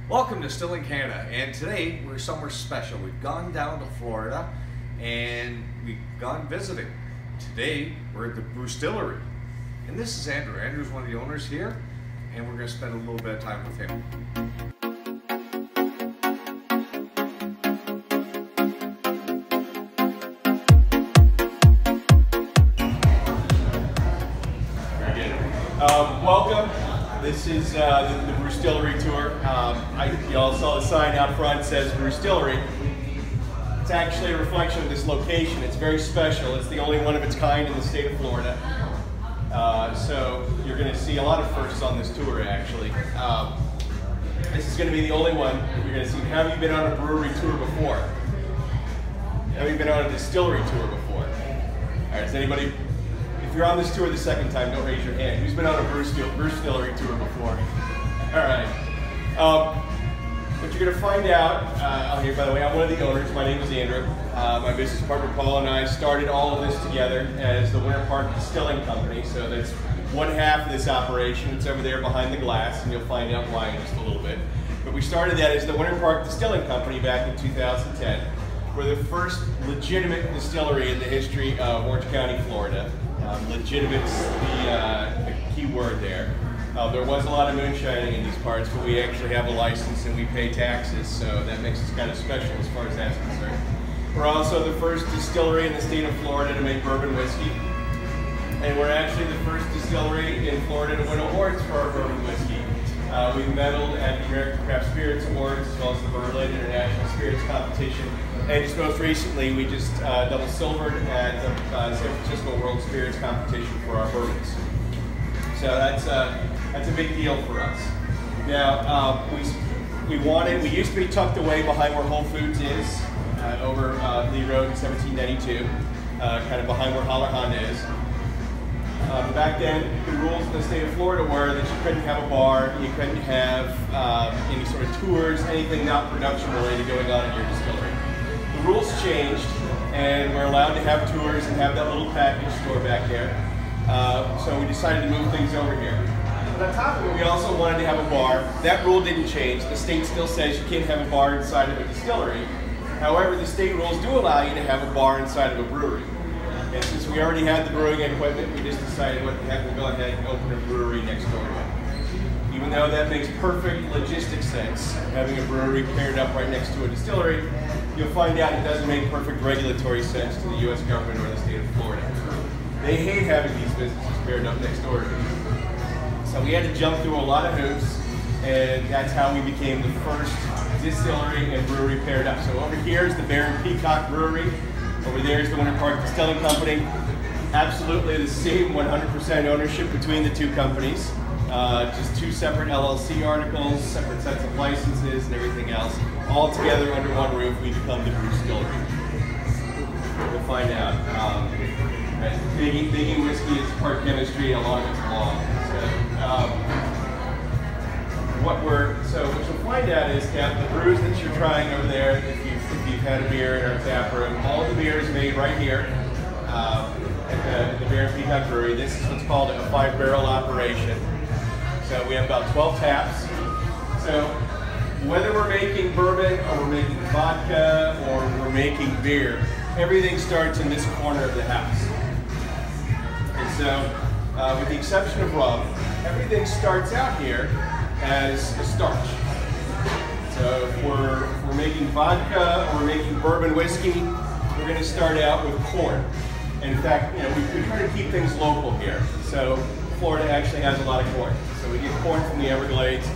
Welcome to Distilling Canada, and today we're somewhere special. We've gone down to Florida and we've gone visiting. Today we're at the Brewstillery, and this is Andrew. Andrew's one of the owners here, and we're going to spend a little bit of time with him. Welcome. This is the Brewstillery tour. You all saw the sign out front that says Brewstillery. It's actually a reflection of this location. It's very special. It's the only one of its kind in the state of Florida. So you're going to see a lot of firsts on this tour, actually. This is going to be the only one that you're going to see. Have you been on a brewery tour before? Have you been on a distillery tour before? All right, is anybody? If you're on this tour the second time, don't raise your hand. Who's been on a Brewstillery tour before? All right. What you're going to find out, here, by the way, I'm one of the owners. My name is Andrew. My business partner Paul and I started all of this together as the Winter Park Distilling Company. So that's one half of this operation. It's over there behind the glass, and you'll find out why in just a little bit. But we started that as the Winter Park Distilling Company back in 2010. We're the first legitimate distillery in the history of Orange County, Florida. Legitimate's the key word there. There was a lot of moonshining in these parts, but we actually have a license and we pay taxes, so that makes us kind of special as far as that's concerned. We're also the first distillery in the state of Florida to make bourbon whiskey. And we're actually the first distillery in Florida to win awards for our bourbon whiskey. We've medaled at the American Craft Spirits Awards, as well as the Berlin International Spirits Competition. And just most recently, we just double silvered at the San Francisco World Spirits Competition for our bourbons. So that's a big deal for us. Now, we used to be tucked away behind where Whole Foods is, over Lee Road in 1792, kind of behind where Holler Honda is. Back then, the rules in the state of Florida were that you couldn't have a bar, you couldn't have any sort of tours, anything not production related going on in your distillery. The rules changed, and we're allowed to have tours and have that little package store back there. So we decided to move things over here. But on top of it, we also wanted to have a bar. That rule didn't change. The state still says you can't have a bar inside of a distillery. However, the state rules do allow you to have a bar inside of a brewery. And since we already had the brewing equipment, we just decided, what the heck, we'll go ahead and open a brewery next door to it. Even though that makes perfect logistic sense, having a brewery paired up right next to a distillery, you'll find out it doesn't make perfect regulatory sense to the U.S. government or the state of Florida. They hate having these businesses paired up next door to each other. So we had to jump through a lot of hoops, and that's how we became the first distillery and brewery paired up. So over here is the Bear and Peacock Brewery. Over there is the Winter Park Distilling Company. Absolutely the same 100% ownership between the two companies. Just two separate LLC articles, separate sets of licenses and everything else. All together under one roof, we become the Brewstillery. We'll find out. Biggie whiskey is part chemistry, a lot of it's law. So what you'll find out is that the brews that you're trying over there, if you've had a beer in our tap room, all the beer is made right here at the Bear and Peacock Brewery. This is what's called a 5-barrel operation. So we have about 12 taps. So whether we're making bourbon or we're making vodka or we're making beer, everything starts in this corner of the house. And so with the exception of rum, everything starts out here as a starch. So if we're making vodka or we're making bourbon whiskey, we're going to start out with corn. And in fact, we try to keep things local here. So Florida actually has a lot of corn. So we get corn from the Everglades,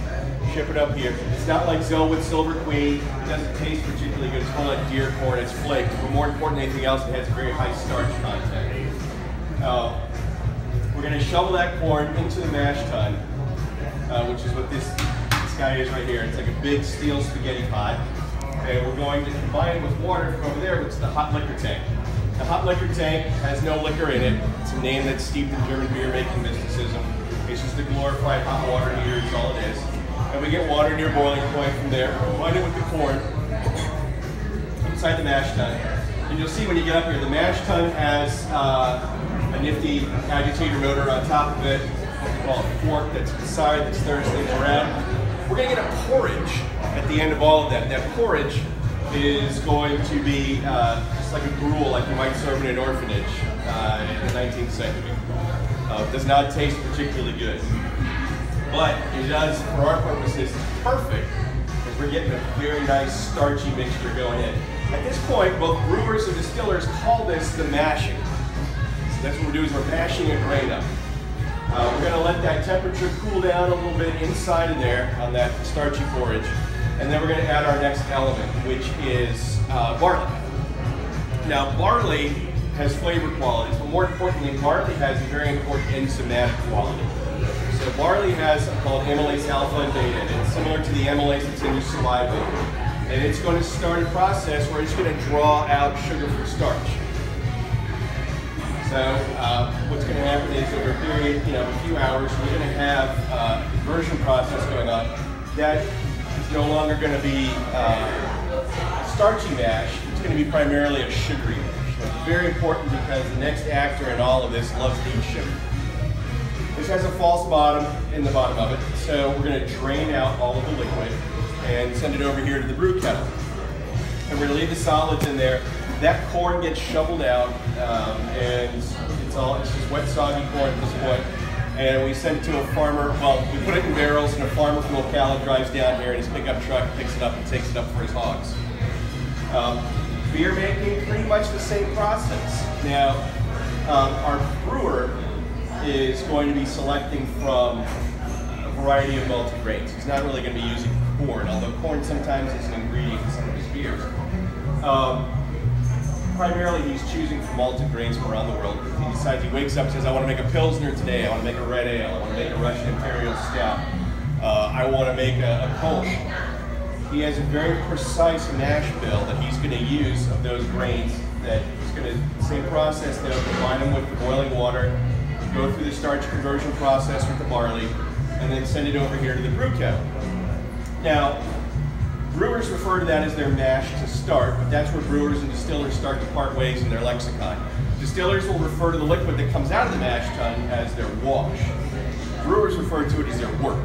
ship it up here. It's not like Zellwood Silver Queen. It doesn't taste particularly good. It's more like deer corn. It's flaked. But more important than anything else, it has a very high starch content. We're going to shovel that corn into the mash tun, which is what this guy is right here. It's like a big steel spaghetti pot. And we're going to combine it with water from over there, which is the hot liquor tank. The hot liquor tank has no liquor in it. It's a name that's steeped in German beer making mysticism. It's just a glorified hot water heater, is all it is. And we get water near boiling point from there, combine it with the corn inside the mash tun. And you'll see when you get up here, the mash tun has a nifty agitator motor on top of it, what we call a fork that's inside that stirs things around. we're going to get a porridge at the end of all of that. That porridge is going to be just like a gruel, like you might serve in an orphanage in the 19th century. It does not taste particularly good, but it does, for our purposes, perfect, because we're getting a very nice starchy mixture going in. At this point, both brewers and distillers call this the mashing. So that's what we're doing, is we're mashing a grain up. We're going to let that temperature cool down a little bit inside of there on that starchy porridge, and then we're going to add our next element, which is barley. Now, barley has flavor qualities, but more importantly, barley has a very important enzymatic quality. So barley has something called amylase alpha and beta in it. It's similar to the amylase that's in your saliva. And it's going to start a process where it's going to draw out sugar from starch. So what's going to happen is over a period, a few hours, we're going to have a conversion process going on. That is no longer going to be a starchy mash. It's going to be primarily a sugary mash. It's very important because the next actor in all of this loves to eat sugar. This has a false bottom in the bottom of it, so we're going to drain out all of the liquid and send it over here to the brew kettle. And we're going to leave the solids in there. That corn gets shoveled out, and it's just wet, soggy corn at this point. And we send it to a farmer. Well, we put it in barrels, and a farmer from Ocala drives down here in his pickup truck, picks it up, and takes it up for his hogs. Beer making, pretty much the same process. Now, our brewer is going to be selecting from a variety of malted grains. He's not really going to be using corn, although corn sometimes is an ingredient in some of his beers. Primarily, he's choosing from malted grains from around the world. He decides, he wakes up and says, I want to make a Pilsner today, I want to make a red ale, I want to make a Russian Imperial Stout, I want to make a Kolsch. He has a very precise mash bill that he's going to use of those grains, that he's going to, same process, they'll combine them with the boiling water, go through the starch conversion process with the barley, and then send it over here to the brew kettle. Now, brewers refer to that as their mash to start, but that's where brewers and distillers start to part ways in their lexicon. Distillers will refer to the liquid that comes out of the mash tun as their wash. Brewers refer to it as their work.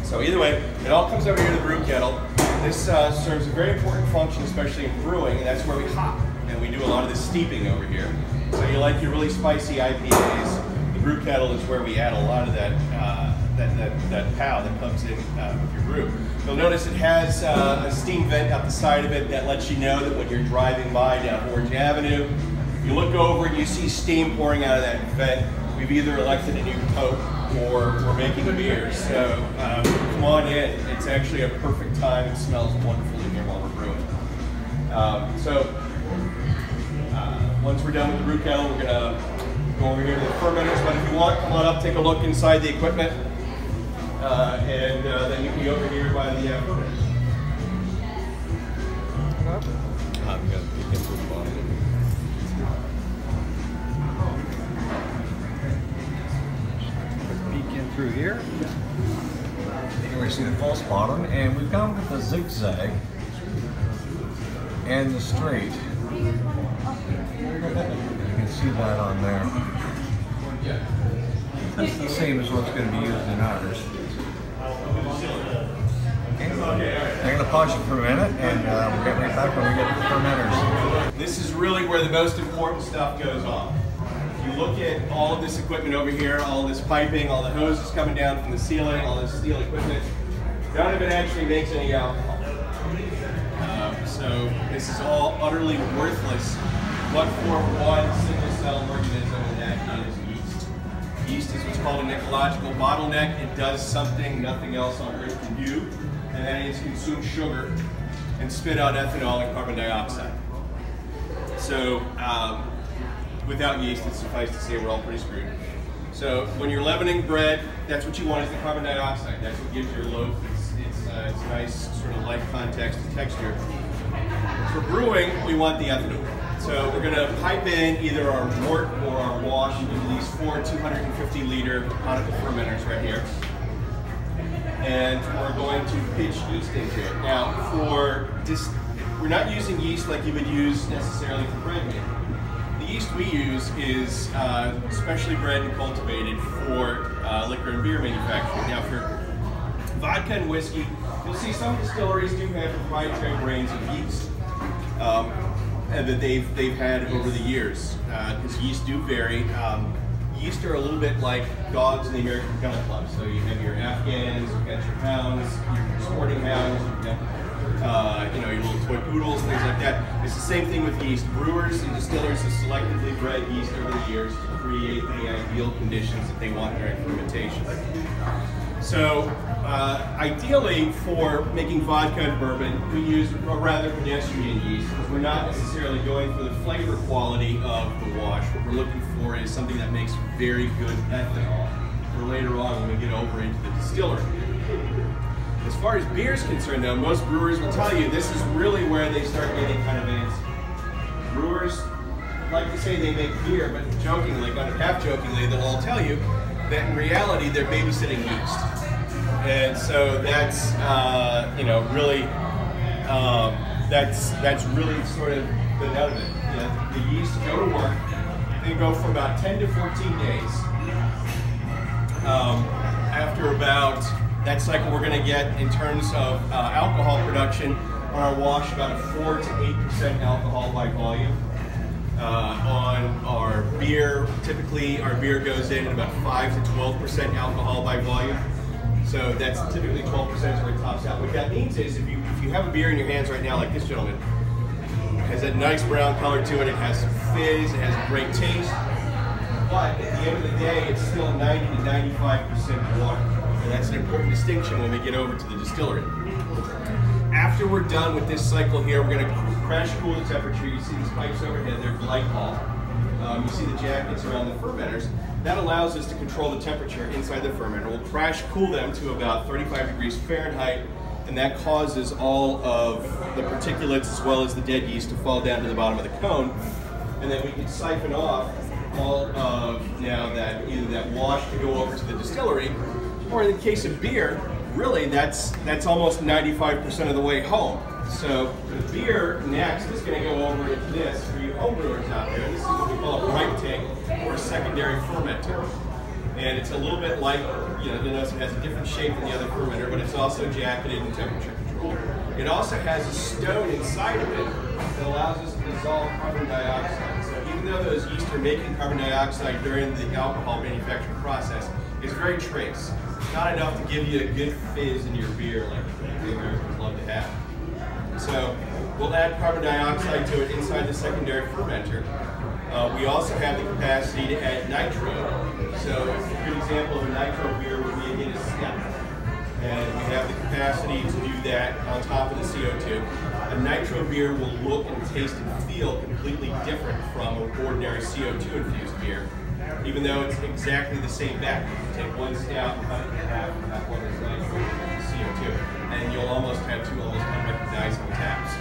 So either way, it all comes over here to the brew kettle. This serves a very important function, especially in brewing, and that's where we hop. And we do a lot of the steeping over here. So you like your really spicy IPAs, the brew kettle is where we add a lot of that pow that comes in with your brew. You'll notice it has a steam vent out the side of it that lets you know that when you're driving by down Orange Avenue, if you look over and you see steam pouring out of that vent, we've either elected a new Coke or we're making beer. So come on in. It's actually a perfect time. It smells wonderful in here while we're brewing. Once we're done with the brew kettle, we're going to go over here to the fermenters. But if you want, come on up, take a look inside the equipment. And then you can go over here by the fermenters. I'm going to peek in through the bottom. Peek in through here. Here we see the false bottom, and we've gone with the zigzag and the straight. You can see that on there. That's the same as what's going to be used in ours. Okay. I'm going to pause it for a minute, and we'll get right back when we get to the fermenters. This is really where the most important stuff goes on. If you look at all of this equipment over here, all this piping, all the hoses coming down from the ceiling, all this steel equipment, none of it actually makes any alcohol. So this is all utterly worthless, but for one single cell organism, and that is yeast. Yeast is what's called an ecological bottleneck. It does something nothing else on earth can do, and that is consume sugar and spit out ethanol and carbon dioxide. So without yeast, it's suffice to say we're all pretty screwed. So when you're leavening bread, that's what you want is the carbon dioxide. That's what gives your loaf its nice sort of light context and texture. For brewing, we want the ethanol. So we're going to pipe in either our wort or our wash into these 4 250-liter conical fermenters right here. And we're going to pitch yeast into it. Now, we're not using yeast like you would use necessarily for bread making. The yeast we use is specially bred and cultivated for liquor and beer manufacturing. Now, for vodka and whiskey, you'll see some distilleries do have proprietary grains of yeast and that they've had over the years, because yeast do vary. Yeast are a little bit like dogs in the American Kennel Club. So you have your Afghans, you've got your hounds, your sporting hounds, you've got your little toy poodles, things like that. It's the same thing with yeast. Brewers and distillers have selectively bred yeast over the years to create the ideal conditions that they want during fermentation. So ideally for making vodka and bourbon, we use a rather pedestrian yeast because we're not necessarily going for the flavor quality of the wash. What we're looking for is something that makes very good ethanol for later on when we get over into the distillery. As far as beer is concerned though, most brewers will tell you this is really where they start getting kind of antsy. Brewers like to say they make beer, but jokingly, kind of half jokingly, they'll all tell you that in reality they're babysitting yeast. And so that's really that's really sort of the nut of it. The yeast go to work. They go for about 10 to 14 days. After about that cycle, we're going to get in terms of alcohol production on our wash about a 4 to 8% alcohol by volume. On our beer, typically our beer goes in at about 5 to 12% alcohol by volume. So that's typically 12% is where it tops out. What that means is if you have a beer in your hands right now, like this gentleman, it has that nice brown color to it, it has some fizz, it has a great taste, but at the end of the day, it's still 90 to 95% water. And that's an important distinction when we get over to the distillery. After we're done with this cycle here, we're going to crash cool the temperature. You see these pipes overhead, they're glycol. You see the jackets around the fermenters. That allows us to control the temperature inside the fermenter. We'll crash cool them to about 35 degrees Fahrenheit, and that causes all of the particulates as well as the dead yeast to fall down to the bottom of the cone. And then we can siphon off all of now that either that wash to go over to the distillery, or in the case of beer, really that's almost 95% of the way home. So the beer next is going to go over into this for you homebrewers out there. This is what we call a bright tank or a secondary fermenter. And it's a little bit like, you'll notice it has a different shape than the other fermenter, but it's also jacketed and temperature controlled. It also has a stone inside of it that allows us to dissolve carbon dioxide. So even though those yeast are making carbon dioxide during the alcohol manufacturing process, it's very trace. Not enough to give you a good fizz in your beer like the Americans love to have. So we'll add carbon dioxide to it inside the secondary fermenter. We also have the capacity to add nitro. So a good example of a nitro beer would be a Guinness Stout. And we have the capacity to do that on top of the CO2. A nitro beer will look and taste and feel completely different from an ordinary CO2 infused beer, even though it's exactly the same batch. You take one stout and cut it in half, and that one is nitro CO2. And you'll almost have two almost unrecognizable taps.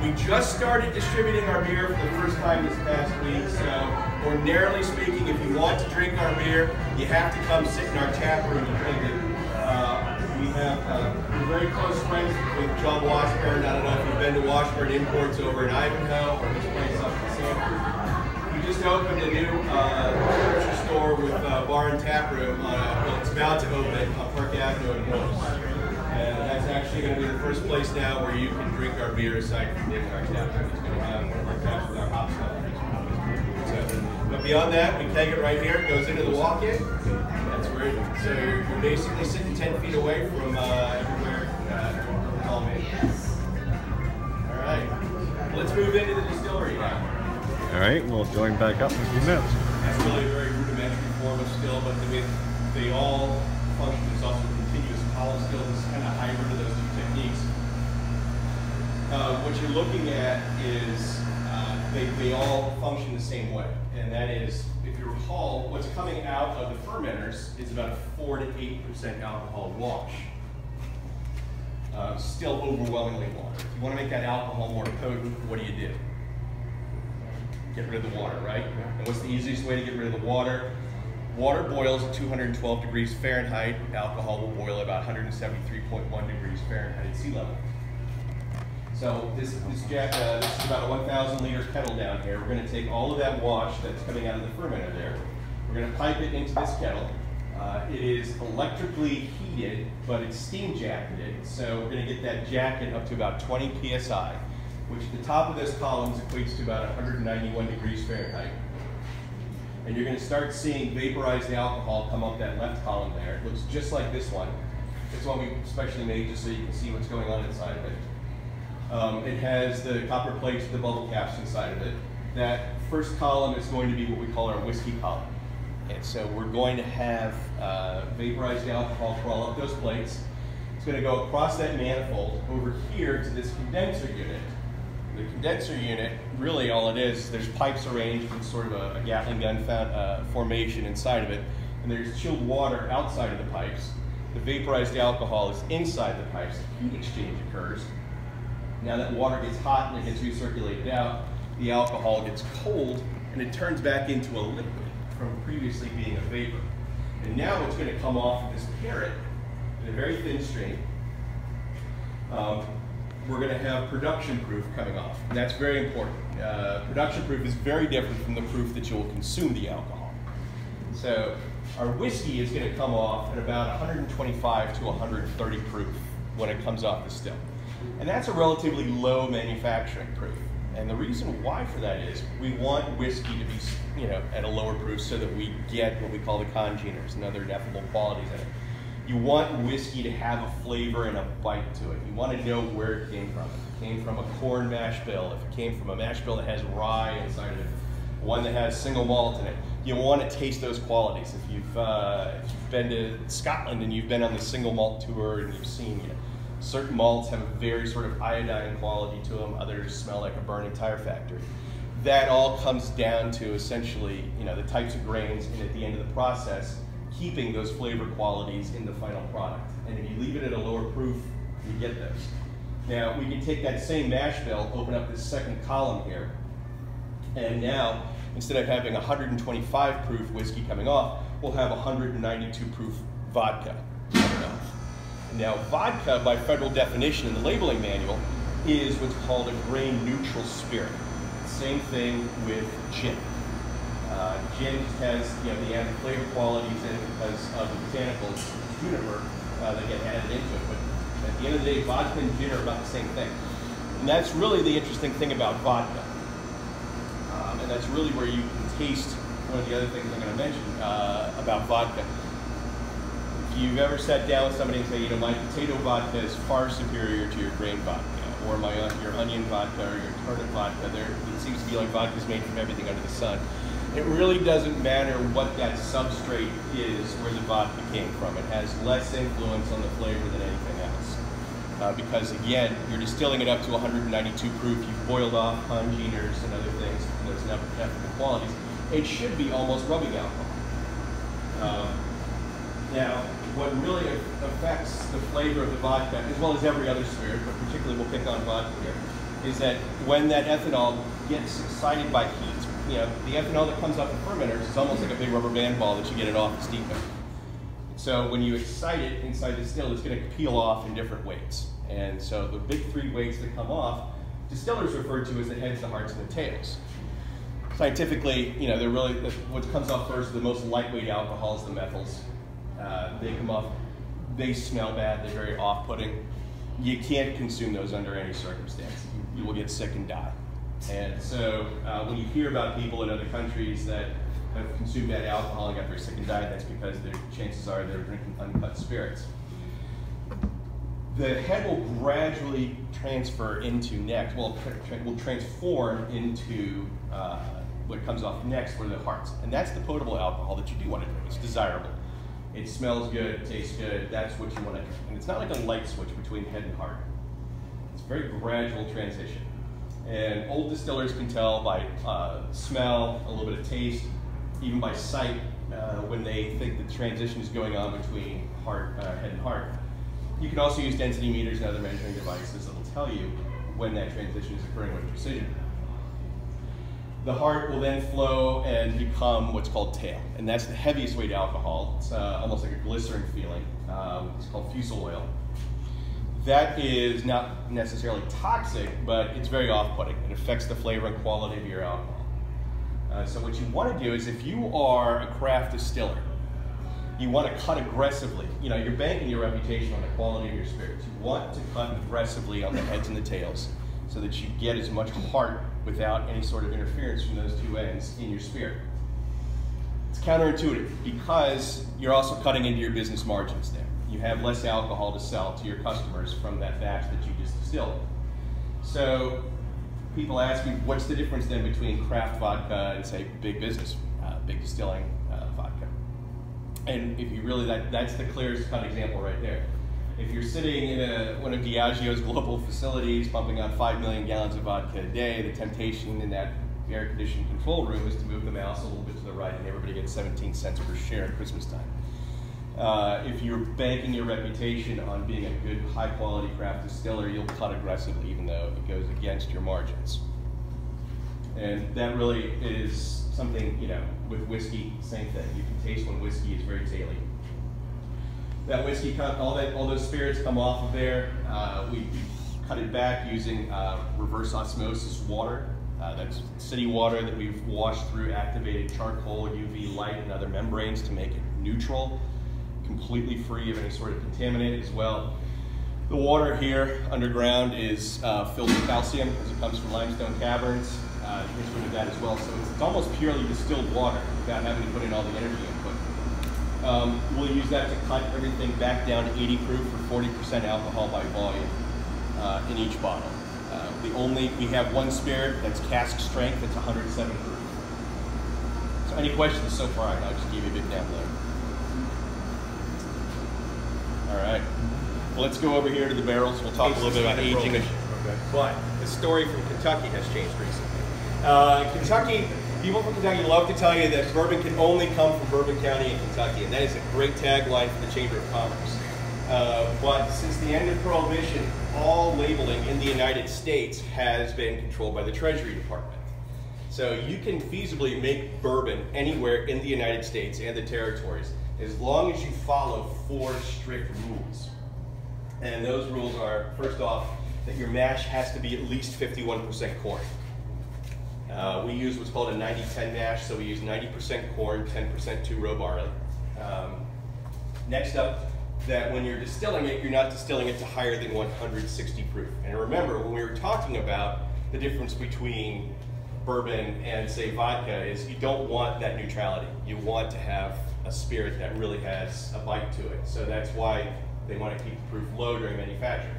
We just started distributing our beer for the first time this past week, so ordinarily speaking, if you want to drink our beer, you have to come sit in our tap room and drink it. We're very close friends with John Washburn. I don't know if you've been to Washburn Imports over in Ivanhoe or this place up in Sanford. We just opened a new grocery store with bar and tap room. Well, it's about to open on Park Avenue in Hills. And that's actually going to be the first place now where you can drink our beer aside from in our tap room. It's going to have our taps with our hop stuff. But beyond that, we keg it right here. It goes into the walk-in. That's where so you're basically sitting 10 feet away from everywhere it's all made. All right, let's move into the distillery now. All right, we'll join back up in a few minutes. That's really a very rudimentary form of still, but they all function. There's also continuous column still. This is kind of hybrid of those two techniques. What you're looking at is they all function the same way, and that is, if you recall, what's coming out of the fermenters is about a 4 to 8% alcohol wash. Still overwhelmingly water. If you want to make that alcohol more potent, what do? Get rid of the water, right? And what's the easiest way to get rid of the water? Water boils at 212 degrees Fahrenheit. Alcohol will boil at about 173.1 degrees Fahrenheit at sea level. So this is about a 1,000 liter kettle down here. We're going to take all of that wash that's coming out of the fermenter there. We're going to pipe it into this kettle. It is electrically heated, but it's steam jacketed. So we're going to get that jacket up to about 20 psi, which at the top of those columns equates to about 191 degrees Fahrenheit. And you're going to start seeing vaporized alcohol come up that left column there. It looks just like this one. It's one we specially made just so you can see what's going on inside of it. It has the copper plates with the bubble caps inside of it. That first column is going to be what we call our whiskey column. And so we're going to have vaporized alcohol crawl up those plates. It's going to go across that manifold over here to this condenser unit. The condenser unit, really all it is, there's pipes arranged in sort of a Gatling gun formation inside of it, and there's chilled water outside of the pipes. The vaporized alcohol is inside the pipes. Heat exchange occurs. Now that water gets hot and it gets recirculated out, the alcohol gets cold and it turns back into a liquid from previously being a vapor. And now what's going to come off of this parrot in a very thin stream, we're going to have production proof coming off. And that's very important. Production proof is very different from the proof that you'll consume the alcohol. So our whiskey is going to come off at about 125 to 130 proof when it comes off the still. And that's a relatively low manufacturing proof. And the reason why for that is we want whiskey to be, at a lower proof so that we get what we call the congeners and other ineffable qualities in it. You want whiskey to have a flavor and a bite to it. You want to know where it came from. If it came from a corn mash bill, if it came from a mash bill that has rye inside of it, one that has single malt in it, you want to taste those qualities. If you've been to Scotland and you've been on the single malt tour and you've seen, certain malts have a very sort of iodine quality to them, others smell like a burning tire factory. That all comes down to essentially, the types of grains and at the end of the process, keeping those flavor qualities in the final product. And if you leave it at a lower proof, you get those. Now, we can take that same mash bill, open up this second column here, and now, instead of having 125 proof whiskey coming off, we'll have 192 proof vodka coming off. Now, vodka, by federal definition in the labeling manual, is what's called a grain-neutral spirit. Same thing with gin. Gin has, the added flavor qualities in it because of the botanicals, juniper, that get added into it. But at the end of the day, vodka and gin are about the same thing. And that's really the interesting thing about vodka. And that's really where you can taste one of the other things I'm going to mention about vodka. If you've ever sat down with somebody and say, my potato vodka is far superior to your grain vodka, or your onion vodka, or your turnip vodka, it seems to be like vodka is made from everything under the sun. It really doesn't matter what that substrate is where the vodka came from. It has less influence on the flavor than anything else. Because again, you're distilling it up to 192 proof, you've boiled off congeners and other things, and those ineffable qualities. It should be almost rubbing alcohol. Now, what really affects the flavor of the vodka, as well as every other spirit, but particularly we'll pick on vodka here, is that when that ethanol gets excited by heat, the ethanol that comes off the fermenters is almost like a big rubber band ball that you get it off the steam with. So when you excite it inside the still, it's going to peel off in different weights. And so the big three weights that come off, distillers refer to as the heads, the hearts, and the tails. Scientifically, they're really, what comes off first, the most lightweight alcohols, the methyls. They come off, they smell bad, they're very off-putting. You can't consume those under any circumstance. You will get sick and die. And so when you hear about people in other countries that have consumed bad alcohol and got very sick and died, that's because their chances are they're drinking uncut spirits. The head will gradually transfer into next, will transform into what comes off next, were the hearts. And that's the potable alcohol that you do want to drink. It's desirable. It smells good, it tastes good, that's what you want to drink. And it's not like a light switch between head and heart. It's a very gradual transition. And old distillers can tell by smell, a little bit of taste, even by sight, when they think the transition is going on between head and heart. You can also use density meters and other measuring devices that will tell you when that transition is occurring with precision. The heart will then flow and become what's called tail, and that's the heaviest weight alcohol. It's almost like a glycerin feeling. It's called fusel oil. That is not necessarily toxic, but it's very off-putting. It affects the flavor and quality of your alcohol. So what you want to do is, if you are a craft distiller you want to cut aggressively. You know, you're banking your reputation on the quality of your spirits. You want to cut aggressively on the heads and the tails so that you get as much heart without any sort of interference from those two ends in your spirit. It's counterintuitive because you're also cutting into your business margins there. You have less alcohol to sell to your customers from that batch that you just distilled. So people ask me, what's the difference then between craft vodka and, say, big business, big distilling vodka? And if you really, that's the clearest cut example right there. If you're sitting in one of Diageo's global facilities pumping out 5 million gallons of vodka a day, the temptation in that air-conditioned control room is to move the mouse a little bit to the right and everybody gets 17 cents per share at Christmas time. If you're banking your reputation on being a good, high-quality craft distiller, you'll cut aggressively even though it goes against your margins. And that really is something, you know, with whiskey, same thing. You can taste when whiskey is very taily. That whiskey, all those spirits come off of there. We cut it back using reverse osmosis water. That's city water that we've washed through activated charcoal, UV light, and other membranes to make it neutral, completely free of any sort of contaminant as well. The water here underground is filled with calcium as it comes from limestone caverns. History of that as well. So it's almost purely distilled water without having to put in all the energy input. We'll use that to cut everything back down to 80 proof for 40% alcohol by volume in each bottle. We have one spirit that's cask strength, it's 107 proof. So any questions so far? I'll just give you a big download. All right. Well, let's go over here to the barrels. We'll talk a little bit about aging. Okay. But the story from Kentucky has changed recently. Kentucky, people from Kentucky love to tell you that bourbon can only come from Bourbon County in Kentucky, and that is a great tagline for the Chamber of Commerce. But since the end of Prohibition, all labeling in the United States has been controlled by the Treasury Department. So you can feasibly make bourbon anywhere in the United States and the territories as long as you follow 4 strict rules. And those rules are, first off, that your mash has to be at least 51% corn. We use what's called a 90-10 mash, so we use 90% corn, 10% two-row barley. Next up, that when you're distilling it, you're not distilling it to higher than 160 proof. And remember, when we were talking about the difference between bourbon and, say, vodka, is you don't want that neutrality. You want to have a spirit that really has a bite to it. So that's why they want to keep the proof low during manufacture.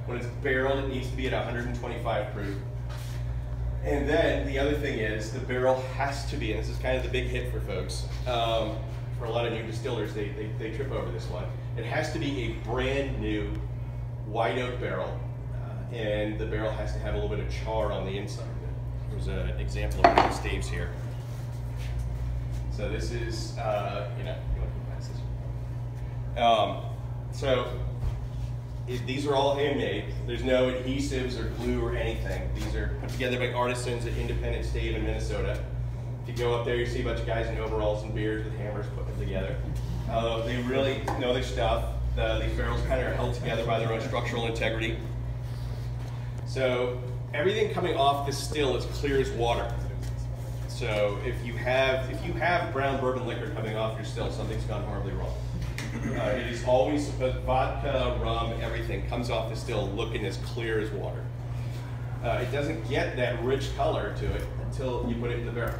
When it's barreled, it needs to be at 125 proof. And then the other thing is the barrel has to be, and this is kind of the big hit for folks, for a lot of new distillers, they trip over this one. It has to be a brand new white oak barrel, and the barrel has to have a little bit of char on the inside. There's an example of one of the staves here. So this is, you want to pass this? These are all handmade. There's no adhesives or glue or anything. These are put together by artisans at Independent Stave in Minnesota. If you go up there, you see a bunch of guys in overalls and beards with hammers putting them together. They really know their stuff. These barrels kind of are held together by their own structural integrity. So everything coming off this still is clear as water. So if you have brown bourbon liquor coming off your still, something's gone horribly wrong. It is always vodka, rum, everything comes off the still looking as clear as water. It doesn't get that rich color to it until you put it in the barrel.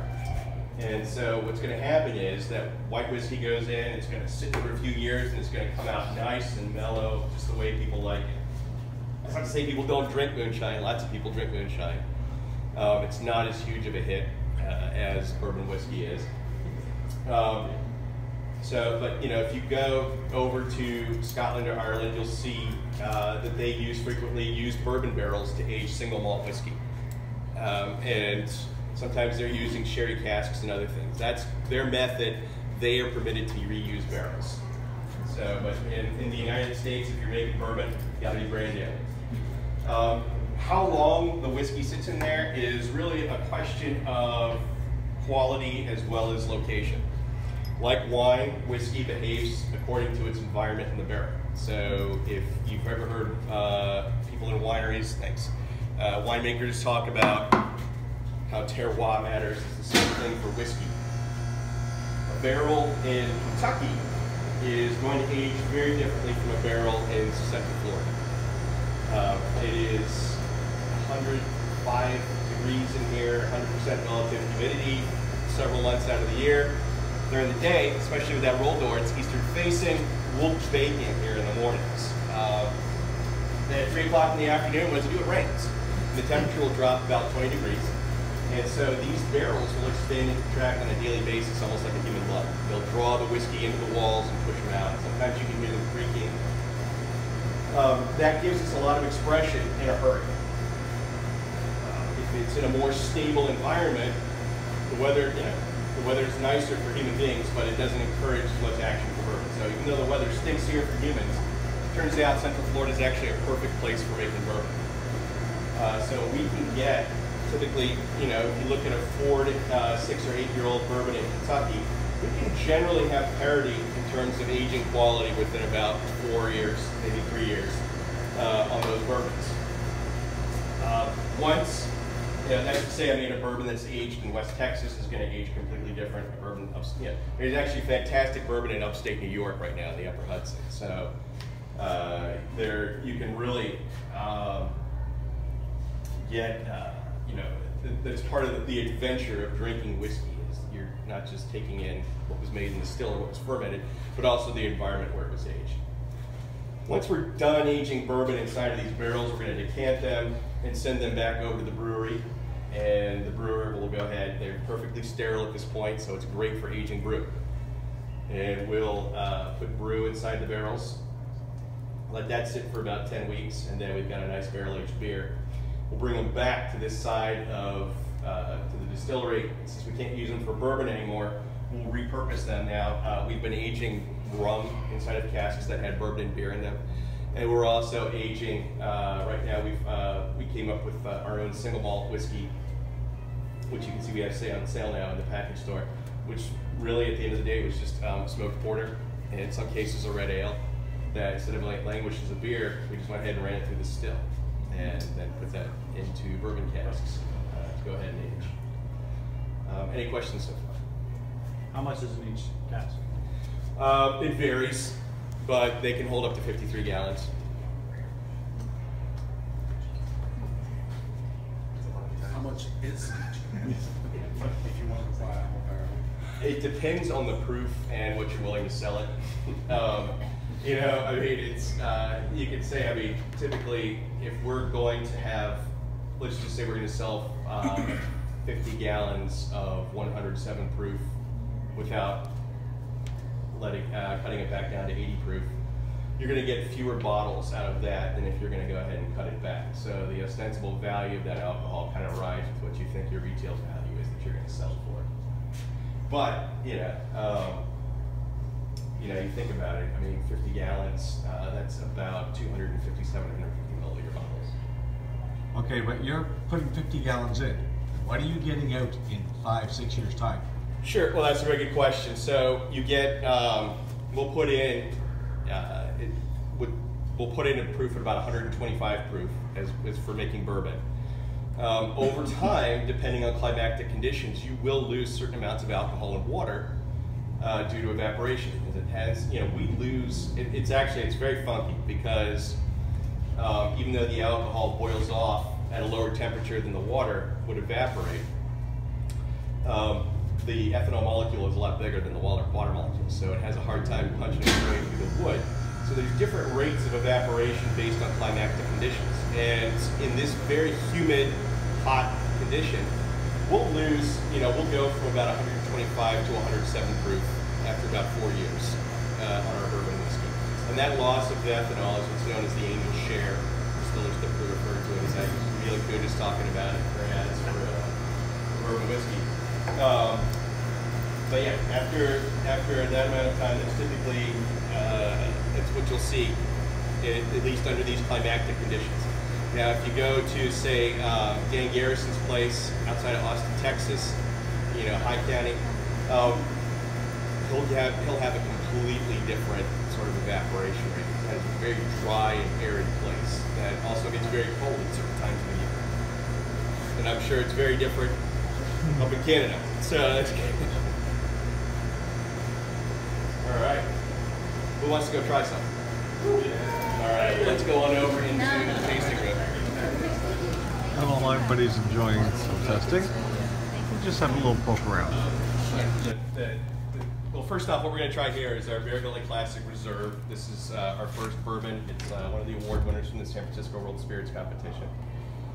And so what's going to happen is that white whiskey goes in, it's going to sit for a few years, and it's going to come out nice and mellow, just the way people like it. That's not to say people don't drink moonshine. Lots of people drink moonshine. It's not as huge of a hit as bourbon whiskey is. But you know, if you go over to Scotland or Ireland, you'll see that they frequently use bourbon barrels to age single malt whiskey. And sometimes they're using sherry casks and other things. That's their method. They are permitted to reuse barrels. So, but in the United States, if you're making bourbon, you gotta be brand new. How long the whiskey sits in there is really a question of quality as well as location. Like wine, whiskey behaves according to its environment in the barrel. So if you've ever heard people in wineries, winemakers talk about how terroir matters. It's the same thing for whiskey. A barrel in Kentucky is going to age very differently from a barrel in Central Florida. It is 105 degrees in here, 100% relative humidity, several months out of the year. During the day, especially with that roll door, it's eastern facing, we'll be baking here in the mornings. At 3 o'clock in the afternoon, what does it do? It rains. And the temperature will drop about 20 degrees. And so these barrels will expand and contract on a daily basis, almost like a human lung. They'll draw the whiskey into the walls and push them out. Sometimes you can hear them creaking. That gives us a lot of expression in a hurry. If it's in a more stable environment, the weather is nicer for human beings, but it doesn't encourage as much action for bourbon. So even though the weather stinks here for humans, it turns out Central Florida is actually a perfect place for making bourbon. So we can get, typically, you know, if you look at a 4 to 6 or 8-year-old bourbon in Kentucky, we can generally have parity in terms of aging quality within about 4 years, maybe 3 years on those bourbons. Once, you know, that's to say I made a bourbon that's aged in West Texas is going to age completely different. A bourbon, there's actually fantastic bourbon in upstate New York right now in the Upper Hudson. So there you can really get, you know, that's part of the adventure of drinking whiskey. Is you're not just taking in what was made in the still or what was fermented, but also the environment where it was aged. Once we're done aging bourbon inside of these barrels, we're going to decant them and send them back over to the brewery. And the brewer will go ahead, they're perfectly sterile at this point, so it's great for aging brew. And we'll put brew inside the barrels, let that sit for about 10 weeks, and then we've got a nice barrel-aged beer. We'll bring them back to this side of to the distillery. Since we can't use them for bourbon anymore, we'll repurpose them now. We've been aging rum inside of casks that had bourbon and beer in them. And we're also aging, right now we came up with our own single malt whiskey, which you can see we have on sale now in the package store, which really at the end of the day was just smoked porter, and in some cases a red ale, that instead of like languished as a beer, we just went ahead and ran it through the still, and then put that into bourbon casks to go ahead and age. Any questions so far? How much is in each cask? It varies, but they can hold up to 53 gallons. How much is if you want to buy a whole barrel? It depends on the proof and what you're willing to sell it. You know, I mean, it's, you could say, I mean, typically, if we're going to have, let's just say we're going to sell 50 gallons of 107 proof without cutting it back down to 80 proof, you're going to get fewer bottles out of that than if you're going to go ahead and cut it back. So the ostensible value of that alcohol kind of rides with what you think your retail value is that you're going to sell it for. But, you know, you think about it, I mean, 50 gallons, that's about 250, 750 milliliter bottles. Okay, but you're putting 50 gallons in. What are you getting out in 5, 6 years' time? Sure, well, that's a very good question. So you get, we'll put in, we'll put in a proof at about 125 proof as for making bourbon. Over time, depending on climatic conditions, you will lose certain amounts of alcohol and water due to evaporation. Because it has, you know, we lose, it's very funky because even though the alcohol boils off at a lower temperature than the water would evaporate, the ethanol molecule is a lot bigger than the water molecule, so it has a hard time punching its way through the wood. So there's different rates of evaporation based on climatic conditions. And in this very humid, hot condition, we'll lose, you know, we'll go from about 125 to 107 proof after about 4 years on our bourbon whiskey. And that loss of ethanol is what's known as the angel share. Distillers typically refer to it as that. Neil Kuhn is talking about it for bourbon whiskey. But yeah, after that amount of time, that's typically that's what you'll see, at least under these climactic conditions. Now, if you go to, say, Dan Garrison's place outside of Austin, Texas, you know, High County, he'll have a completely different sort of evaporation rate. It has a very dry and arid place that also gets very cold at certain times of the year. And I'm sure it's very different up in Canada. So that's good. All right. Who wants to go try something? All right, let's go on over into the tasting room. And while everybody's enjoying some testing, we'll just have a little poke around. Well, first off, what we're going to try here is our Bear Gully Classic Reserve. This is our first bourbon. It's one of the award winners from the San Francisco World Spirits Competition.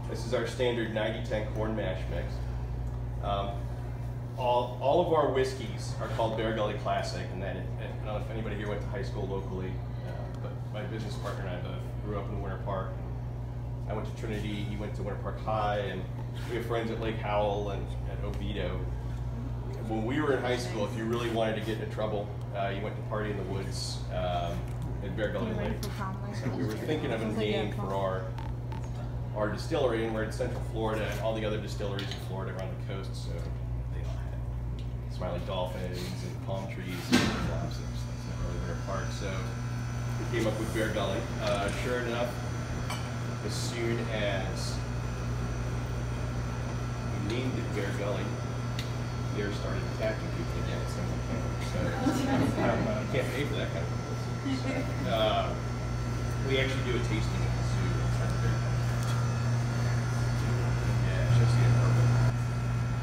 This is our standard 90-10 corn mash mix. All of our whiskeys are called Bear Gully Classic, and that I don't know if anybody here went to high school locally, but my business partner and I both grew up in Winter Park. I went to Trinity, he went to Winter Park High, and we have friends at Lake Howell and at Oviedo. When we were in high school, if you really wanted to get into trouble, you went to party in the woods at Bear Gully Lake. So we were thinking of a name for our distillery, and we're in Central Florida, and all the other distilleries in Florida are on the coast, so they all had smiling dolphins and palm trees and flowers. That's not really Winter Park, so we came up with Bear Gully. Sure enough, as soon as we named it Bear Gully, Bear started attacking people again. So I can't pay for that kind of business. So, we actually do a tasting at the zoo inside the Bear Gully. Yeah, just the bourbon.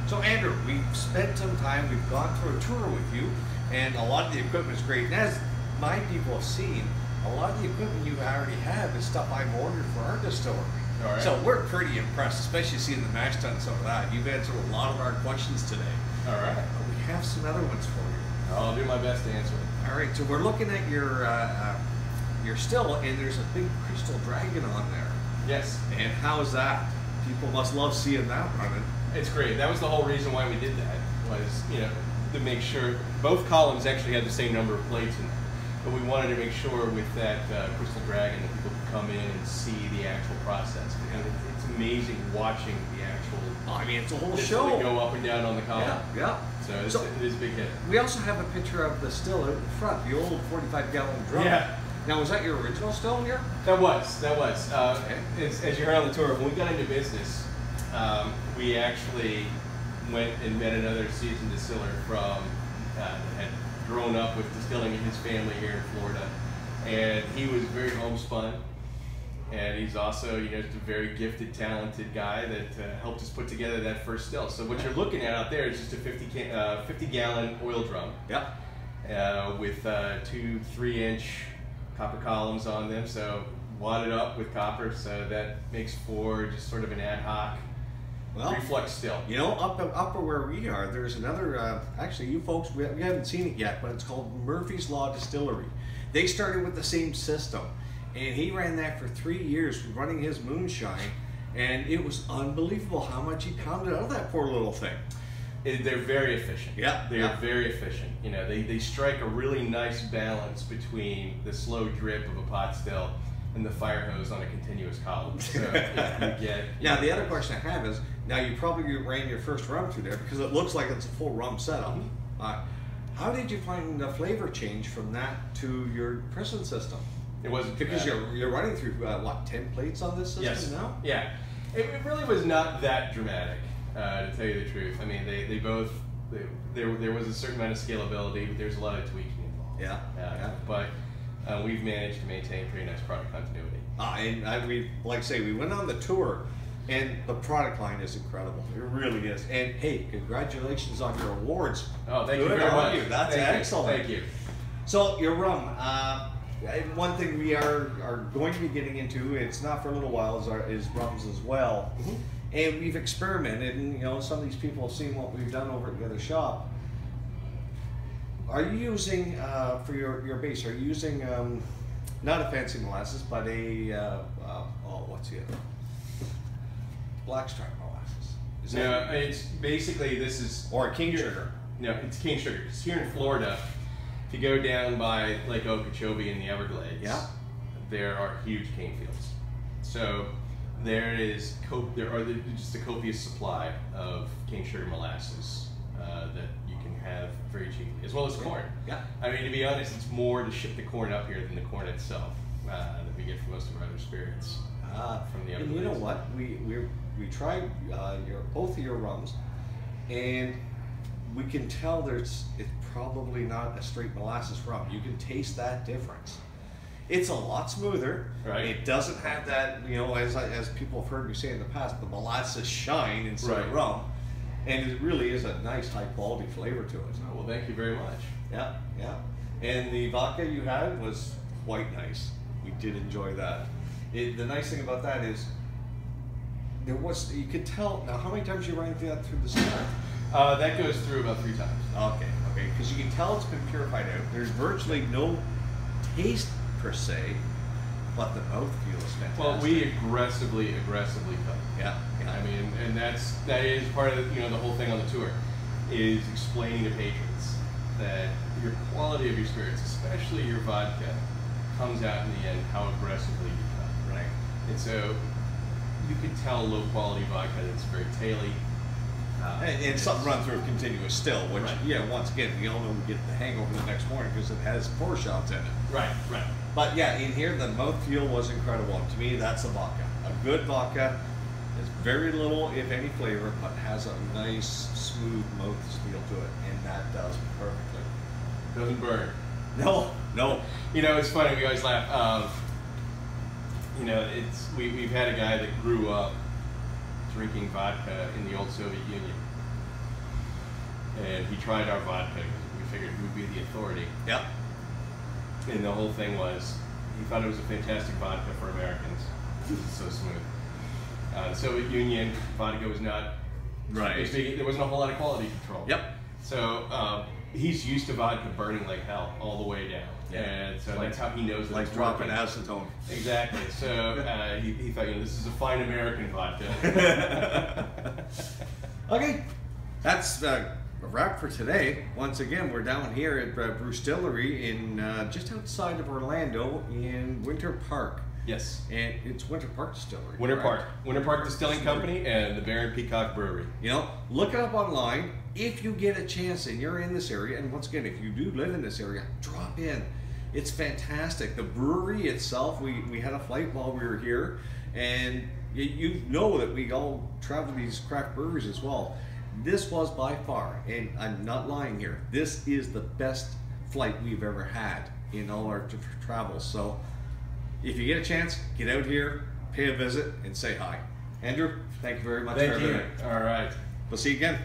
So Andrew, we've spent some time, we've gone through a tour with you, and a lot of the equipment's great. And as my people have seen, a lot of the equipment you already have is stuff I've ordered for our distillery. All right. So we're pretty impressed, especially seeing the mash tun and some of that. You've answered a lot of our questions today. All right. But we have some other ones for you. I'll do my best to answer it. All right, so we're looking at your still, and there's a big crystal dragon on there. Yes. And how's that? People must love seeing that running. It's great. That was the whole reason why we did that, was, to make sure both columns actually had the same number of plates in them. But we wanted to make sure with that crystal dragon that people could come in and see the actual process. And it's amazing watching the actual. I mean, it's a whole show. Go up and down on the column. Yeah. So it is a big hit. We also have a picture of the still out in front, the old 45-gallon drum. Yeah. Now, was that your original still here? That was. As you heard on the tour, when we got into business, we actually went and met another seasoned distiller from that had grown up with distilling in his family here in Florida, and he was very homespun, and he's also just a very gifted, talented guy that helped us put together that first still. So what you're looking at out there is just a 50-gallon oil drum. Yeah. With 2 3-inch copper columns on them, so wadded up with copper, so that makes for just sort of an ad hoc reflux still. Up where we are, there's another, actually you folks, we haven't seen it yet, but it's called Murphy's Law Distillery. They started with the same system, and he ran that for 3 years, running his moonshine, and it was unbelievable how much he pounded out of that poor little thing. They're very efficient. Yeah. They're very efficient. They strike a really nice balance between the slow drip of a pot still and the fire hose on a continuous column. So Now the other question I have is, now you probably ran your first rum through there because it looks like it's a full rum setup. How did you find the flavor change from that to your prison system? It wasn't because you're running through what, 10 plates on this system now? Yeah, it really was not that dramatic, to tell you the truth. I mean, there was a certain amount of scalability, but there's a lot of tweaking involved. But we've managed to maintain pretty nice product continuity. And we, like I say, we went on the tour, and the product line is incredible. It really is. And hey, congratulations on your awards. Oh, thank you very much. That's excellent. Thank you. So your rum. One thing we are going to be getting into, it's not for a little while, is rums as well. And we've experimented, and some of these people have seen what we've done over at the other shop. Are you using, for your base, are you using, not a fancy molasses, but a, what's the other? Blackstrap molasses. No, it's basically, this is... Or cane sugar. No, it's cane sugar. It's here in Florida. If you go down by Lake Okeechobee in the Everglades, there are huge cane fields. So there are just a copious supply of cane sugar molasses that you can have very cheaply, as well as corn. Yeah. I mean, to be honest, it's more to ship the corn up here than the corn itself that we get from most of our other spirits from the Everglades. And you know what? We tried both of your rums, and we can tell it's probably not a straight molasses rum. You can taste that difference. It's a lot smoother. Right. It doesn't have that, you know, as people have heard me say in the past, the molasses shine instead of rum. And it really is a nice high quality flavor to it. Oh, well, thank you very much. Yeah, yeah. And the vodka you had was quite nice. We did enjoy that. The nice thing about that is you could tell. Now, how many times you ran through the still? That goes through about 3 times. Okay, because you can tell it's been purified out. There's virtually no taste per se, but the mouthfeel is fantastic. Well, we aggressively cut. Yeah. I mean, and that is part of the whole thing on the tour, is explaining to patrons that your quality of your spirits, especially your vodka, comes out in the end how aggressively you cut. Right. And so you can tell low quality vodka that's very taily. And something run through continuous still, which, once again, we all know we get the hangover the next morning because it has 4 shots in it. Right. But yeah, in here, the mouthfeel was incredible. To me, that's a vodka. A good vodka has very little, if any, flavor, but has a nice, smooth mouthfeel to it, and that does perfectly. Doesn't burn. No. It's funny, we always laugh. We've had a guy that grew up drinking vodka in the old Soviet Union. And he tried our vodka because we figured we'd be the authority. Yep. And the whole thing was, he thought it was a fantastic vodka for Americans. It's so smooth. The Soviet Union, vodka was not, right. There wasn't a whole lot of quality control. Yep. So he's used to vodka burning like hell all the way down. Yeah. And so that's how he knows that like it's dropping working. acetone. Exactly. So he thought, this is a fine American vodka. Okay, that's a wrap for today. Once again, we're down here at Brewstillery in just outside of Orlando in Winter Park. Yes. And it's Winter Park Distillery. Winter Park Distilling Company and the Baron Peacock Brewery. Look it up online if you get a chance and you're in this area. And once again, if you do live in this area, drop in. It's fantastic. The brewery itself, we had a flight while we were here, and you know that we all travel these craft breweries as well. This was by far, and I'm not lying here, this is the best flight we've ever had in all our travels. So if you get a chance, get out here, pay a visit, and say hi. Andrew, thank you very much for everything. All right. We'll see you again.